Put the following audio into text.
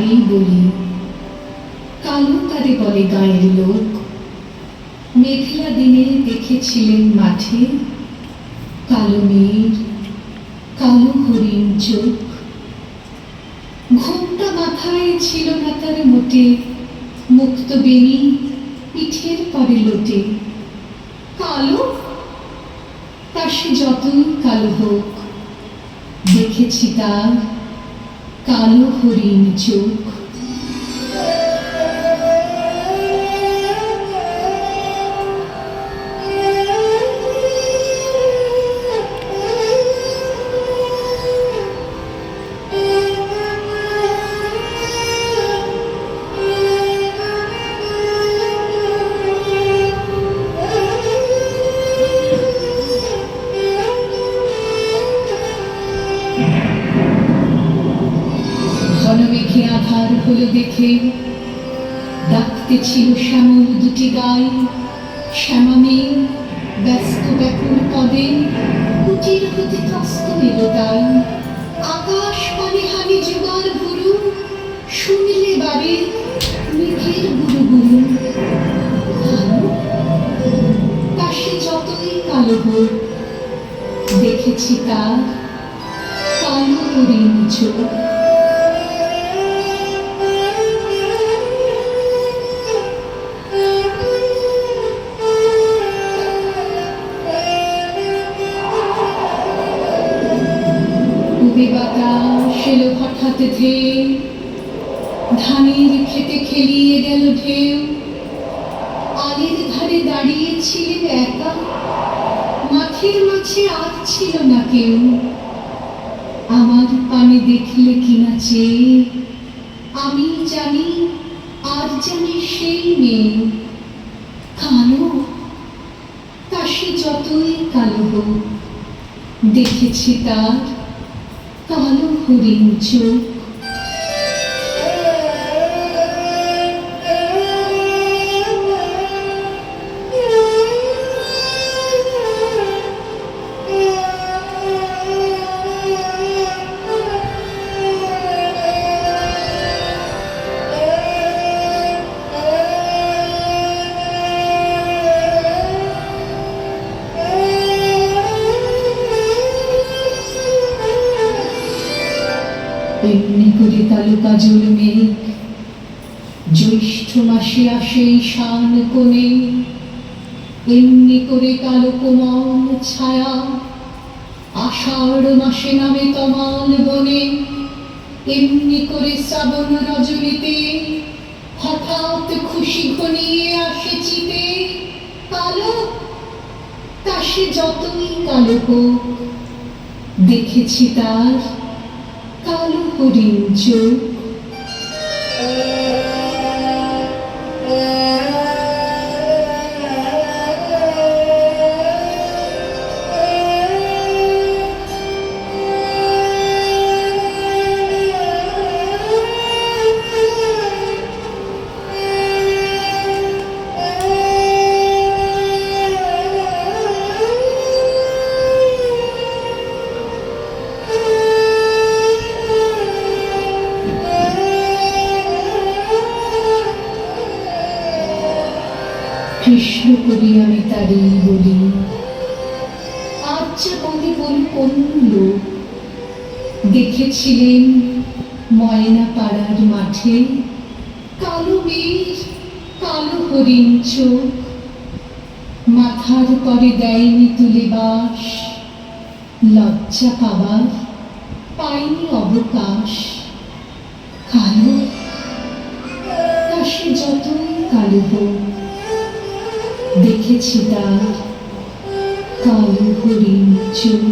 তারই বলি। কালো তারে বলে গায়ের লোক। মেঘলা দিনে দেখেছিলেন মাঠে কালো মেয়ের কালো হরিণ চোখ। ঘোমটা মাথায় ছিল না তার মোটে, মুক্ত বেনি পিঠের পরে লোটে। কালো তা সে যতই কালো হোক, দেখেছি তার কালো হরিণ চোখ। ঘন মেঘে আধার হলো দেখে ডাকতেছিল শ্যামল দুটি গায়ে। শ্যামা মেয়ে ব্যস্ত ব্যাকুল পদে কুটির হতে ত্রস্ত এলো তাই। আকাশ পানে হানি যুগল গুরু, শুনিলে বারে মেঘের গুরু গুরু। কালো তা সে যতই কালো হোক, দেখেছি তার কালো হরিণ চোখ। বাতাস এলো হঠাৎ ধেয়ে, ধানের খেতে খেলিয়ে গেল ঢেউ। আলের ধারে দাঁড়িয়েছিলেন একা, মাঠের মাঝে আর ছিল না কেউ। আমার পানে দেখলে কিনা চেয়ে, আমি জানি আর জানি সেই মেয়ে। কালো তা সে যতই কালো হোক, দেখেছি তার কালো হরিণ চোখ। এমনি করে কালো কাজল মেঘ জ্যৈষ্ঠ মাসে আসে ঈশান কোণে। এমনি করে কালো কোমল ছায়া আষাঢ় মাসে নামে তমাল বনে। এমনি করে শ্রাবণ রজনীতে হঠাৎ খুশি ঘনিয়ে আসে চিতে। কালো তা সে যতই কালো হোক, দেখেছি তার কালো হরিণ চোখ। কৃষ্ণ কবি আমি তারই বলি। আজ যা বলে বল কোন লোক, দেখেছিলেন ময়না পাড়ার মাঠে কালো মেয়ের কালো হরিণ চোখ। মাথার পরে দেয়নি তুলে বাস, লজ্জা পাবার পায়নি অবকাশ। কালো তা সে যতই কালো হোক, দেখেছি তার কালো হরিণ চোখ।